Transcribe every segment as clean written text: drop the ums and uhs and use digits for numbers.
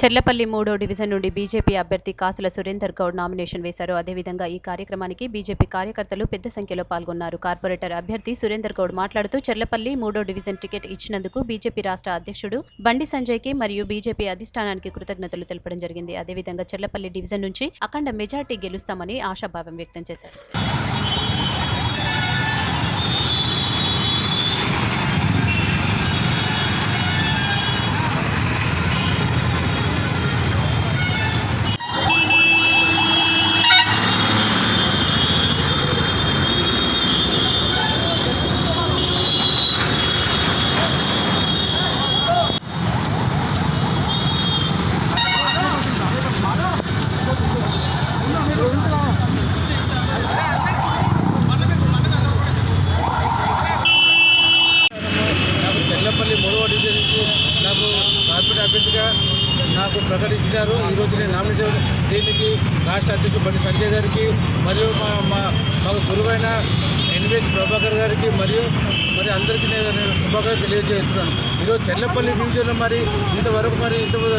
చెర్లపల్లి 3వ డివిజన్ నుండి బీజేపీ అభ్యర్థి కాసుల సురేందర్ గౌడ్ నామినేషన్ వేశారు. అదేవిధంగా ఈ కార్యక్రమానికి బీజేపీ కార్యకర్తలు పెద్ద సంఖ్యలో పాల్గొన్నారు. కార్పొరేటర్ అభ్యర్థి సురేందర్ గౌడ్ మాట్లాడుతూ చెర్లపల్లి 3వ డివిజన్ టికెట్ ఇచ్చినందుకు బీజేపీ రాష్ట్ర అధ్యక్షుడు బండి సంజయ్కి మరియు బీజేపీ అధిష్టానానికి కృతజ్ఞతలు తెలపడం జరిగింది. అదేవిధంగా చెర్లపల్లి డివిజన్ నుంచి అఖండ మెజార్టీ గెలుస్తామని ఆశాభావం వ్యక్తం చేశారు. చెర్లపల్లి 3వ డివిజన్ నుంచి నాకు కార్పొరేట్ అభ్యర్థిగా నాకు ప్రకటించినారు. ఈరోజు నేను నామినేషన్ దీనికి రాష్ట్ర అధ్యక్షుడు బండి సంజయ్ గారికి మరియు మాకు గురువైన ఎన్వీఎస్ ప్రభాకర్ గారికి మరియు అందరికీ నేను శుభాకాంక్షలు తెలియజేస్తున్నాను. ఈరోజు చెర్లపల్లి డివిజన్లో ఇంతవరకు ఇంతకుముందు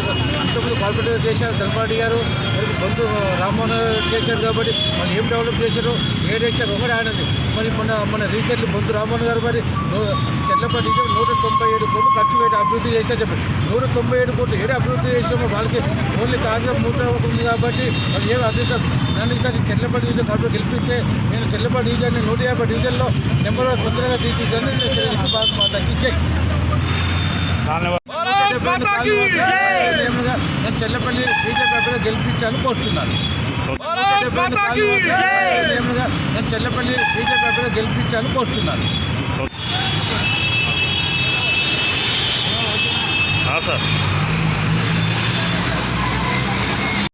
కార్పొరేటర్ చేశారు ధనపాటి గారు, మరి బొంతు రామ్మోహన్ చేశారు. కాబట్టి వాళ్ళు ఏం డెవలప్ చేశారు, ఏ డిస్ట్రిక్ట్ ఒకటి ఆడింది. మరి మొన్న రీసెంట్లీ బొంతు రామ్మోహన్ గారు చెర్లపల్లి డివిజన్ 197 కోట్లు ఖర్చు పెట్టి అభివృద్ధి చేసినా చెప్పండి. 197 కోట్లు ఏడు అభివృద్ధి చేసామో వాళ్ళకి ఓన్లీ కాంగ్రెస్ మూట ఉంది. కాబట్టి వాళ్ళు ఏమి అదృష్టం. నన్ను ఈసారి చెర్లపల్లి డివిజన్ కార్పొరేట్ గెలిపిస్తే నేను చెర్లపల్లి డివిజన్ని 150 డివిజన్లో నెంబర్ 1 తొందరగా తీసేదని తగ్గించాయి. నేను చెర్లపల్లి బీజేపీ అభ్యర్థిగా గెలిపించాలని కోరుతున్నాను. నేను చెర్లపల్లి బీజేపీ అభ్యర్థిగా గెలిపించాలని కోరుతున్నాను. సార్